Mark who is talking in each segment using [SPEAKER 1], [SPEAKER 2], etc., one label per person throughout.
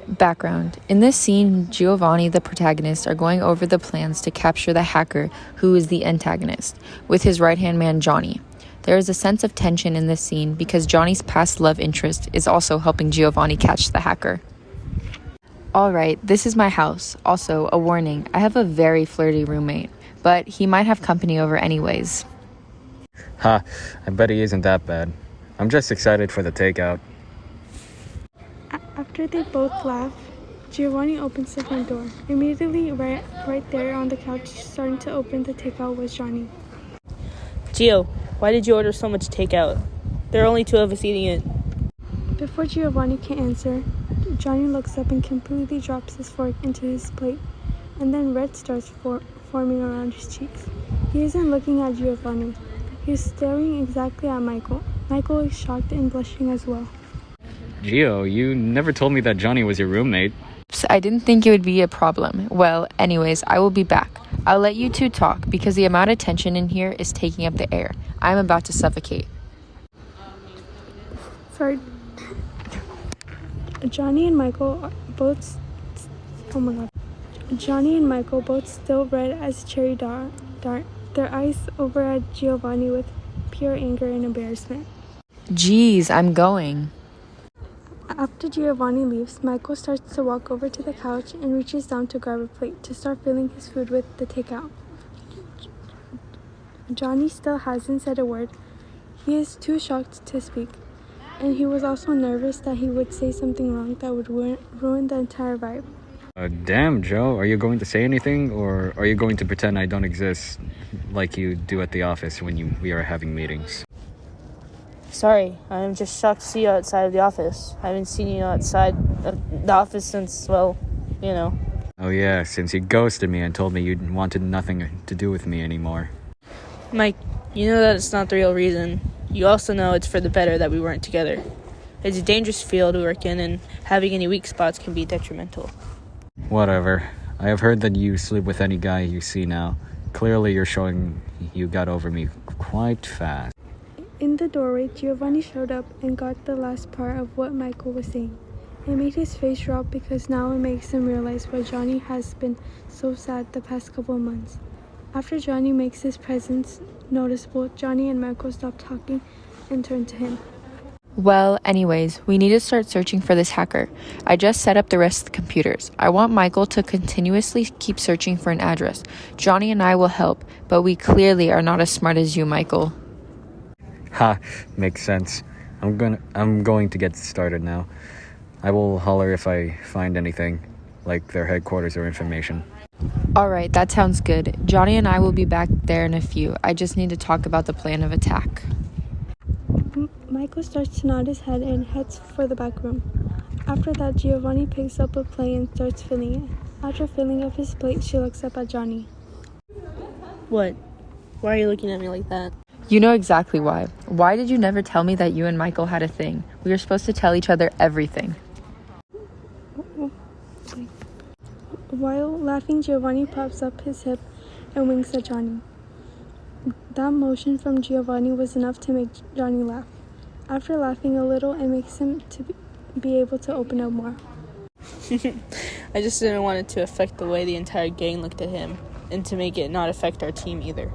[SPEAKER 1] Background. In this scene, Giovanni, the protagonist, are going over the plans to capture the hacker, who is the antagonist, with his right-hand man, Johnny. There is a sense of tension in this scene because Johnny's past love interest is also helping Giovanni catch the hacker. Alright, this is my house. Also, a warning, I have a very flirty roommate, but he might have company over anyways.
[SPEAKER 2] Ha, I bet he isn't that bad. I'm just excited for the takeout.
[SPEAKER 3] After they both laugh, Giovanni opens the front door. Immediately, right there on the couch, starting to open the takeout was Johnny.
[SPEAKER 4] Gio, why did you order so much takeout? There are only two of us eating it.
[SPEAKER 3] Before Giovanni can answer, Johnny looks up and completely drops his fork into his plate, and then red starts forming around his cheeks. He isn't looking at Giovanni. He's staring exactly at Michael. Michael is shocked and blushing as well.
[SPEAKER 2] Gio, you never told me that Johnny was your roommate.
[SPEAKER 1] I didn't think it would be a problem. Well, anyways, I will be back. I'll let you two talk because the amount of tension in here is taking up the air. I'm about to suffocate.
[SPEAKER 3] Sorry. Johnny and Michael both still red as cherry dart, their eyes over at Giovanni with pure anger and embarrassment.
[SPEAKER 1] Geez, I'm going.
[SPEAKER 3] After Giovanni leaves, Michael starts to walk over to the couch and reaches down to grab a plate to start filling his food with the takeout. Johnny still hasn't said a word. He is too shocked to speak, and he was also nervous that he would say something wrong that would ruin the entire vibe.
[SPEAKER 2] Damn, Joe, are you going to say anything, or are you going to pretend I don't exist like you do at the office when we are having meetings?
[SPEAKER 4] Sorry, I'm just shocked to see you outside of the office. I haven't seen you outside of the office since, well, you know.
[SPEAKER 2] Oh yeah, since you ghosted me and told me you wanted nothing to do with me anymore.
[SPEAKER 4] Mike, you know that it's not the real reason. You also know it's for the better that we weren't together. It's a dangerous field to work in, and having any weak spots can be detrimental.
[SPEAKER 2] Whatever. I have heard that you sleep with any guy you see now. Clearly you're showing you got over me quite fast.
[SPEAKER 3] In the doorway, Giovanni showed up and got the last part of what Michael was saying. It made his face drop because now it makes him realize why Johnny has been so sad the past couple of months. After Johnny makes his presence noticeable, Johnny and Michael stop talking and turn to him.
[SPEAKER 1] Well, anyways, we need to start searching for this hacker. I just set up the rest of the computers. I want Michael to continuously keep searching for an address. Johnny and I will help, but we clearly are not as smart as you, Michael.
[SPEAKER 2] Ha, makes sense. I'm going to get started now. I will holler if I find anything, like their headquarters or information.
[SPEAKER 1] Alright, that sounds good. Johnny and I will be back there in a few. I just need to talk about the plan of attack.
[SPEAKER 3] Michael starts to nod his head and heads for the back room. After that, Giovanni picks up a plate and starts filling it. After filling up his plate, she looks up at Johnny.
[SPEAKER 4] What? Why are you looking at me like that?
[SPEAKER 1] You know exactly why. Why did you never tell me that you and Michael had a thing? We were supposed to tell each other everything.
[SPEAKER 3] While laughing, Giovanni props up his hip and winks at Johnny. That motion from Giovanni was enough to make Johnny laugh. After laughing a little, it makes him to be able to open up more.
[SPEAKER 4] I just didn't want it to affect the way the entire gang looked at him, and to make it not affect our team either.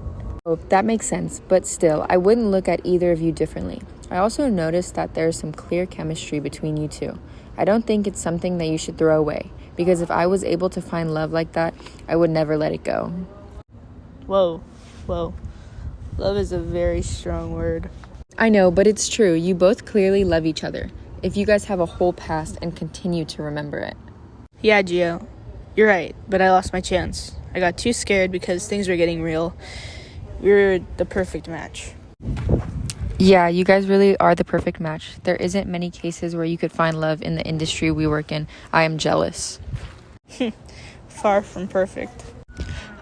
[SPEAKER 1] Oh, that makes sense, but still, I wouldn't look at either of you differently. I also noticed that there's some clear chemistry between you two. I don't think it's something that you should throw away, because if I was able to find love like that, I would never let it go.
[SPEAKER 4] Whoa. Love is a very strong word.
[SPEAKER 1] I know, but it's true. You both clearly love each other. If you guys have a whole past and continue to remember it.
[SPEAKER 4] Yeah, Gio, you're right, but I lost my chance. I got too scared because things were getting real. We were the perfect match.
[SPEAKER 1] Yeah, you guys really are the perfect match. There isn't many cases where you could find love in the industry we work in. I am jealous.
[SPEAKER 4] Far from perfect.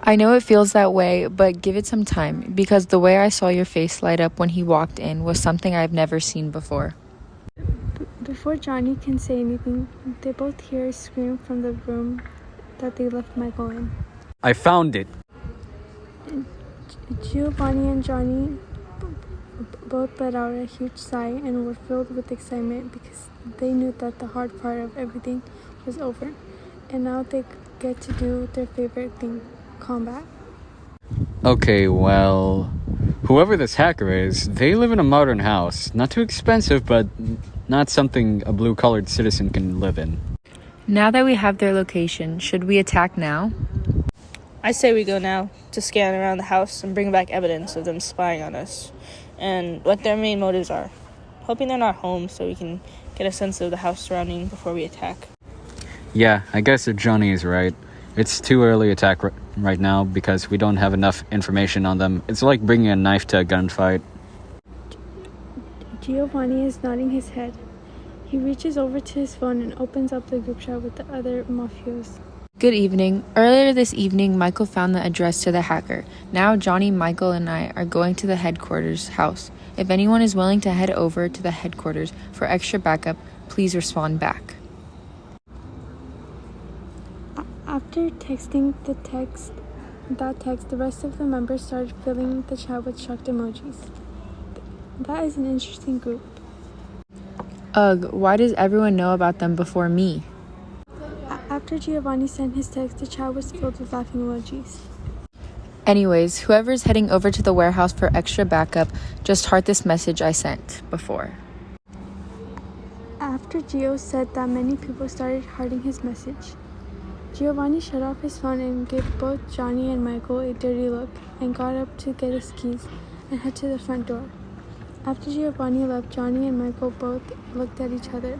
[SPEAKER 1] I know it feels that way, but give it some time, because the way I saw your face light up when he walked in was something I've never seen before.
[SPEAKER 3] Before Johnny can say anything, they both hear a scream from the room that they left Michael in.
[SPEAKER 2] I found it!
[SPEAKER 3] Giovanni and Johnny both let out a huge sigh and were filled with excitement because they knew that the hard part of everything was over, and now they get to do their favorite thing, combat.
[SPEAKER 2] Okay, well, whoever this hacker is, they live in a modern house. Not too expensive, but not something a blue-collared citizen can live in.
[SPEAKER 1] Now that we have their location, should we attack now?
[SPEAKER 4] I say we go now to scan around the house and bring back evidence of them spying on us and what their main motives are. Hoping they're not home so we can get a sense of the house surrounding before we attack.
[SPEAKER 2] Yeah, I guess that Johnny is right. It's too early to attack right now because we don't have enough information on them. It's like bringing a knife to a gunfight.
[SPEAKER 3] Giovanni is nodding his head. He reaches over to his phone and opens up the group chat with the other mafios.
[SPEAKER 1] Good evening. Earlier this evening, Michael found the address to the hacker. Now, Johnny, Michael, and I are going to the headquarters house. If anyone is willing to head over to the headquarters for extra backup, please respond back.
[SPEAKER 3] After texting that text, the rest of the members started filling the chat with shocked emojis. That is an interesting group.
[SPEAKER 1] Ugh, why does everyone know about them before me?
[SPEAKER 3] After Giovanni sent his text, the chat was filled with laughing emojis.
[SPEAKER 1] Anyways, whoever's heading over to the warehouse for extra backup, just heart this message I sent before.
[SPEAKER 3] After Gio said that, many people started hearting his message. Giovanni shut off his phone and gave both Johnny and Michael a dirty look and got up to get his keys and head to the front door. After Giovanni left, Johnny and Michael both looked at each other.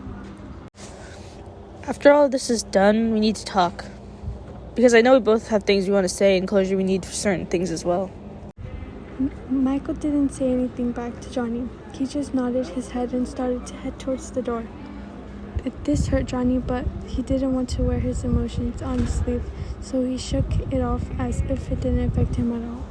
[SPEAKER 4] After all of this is done, we need to talk. Because I know we both have things we want to say and closure we need for certain things as well.
[SPEAKER 3] Michael didn't say anything back to Johnny. He just nodded his head and started to head towards the door. This hurt Johnny, but he didn't want to wear his emotions on his sleeve, so he shook it off as if it didn't affect him at all.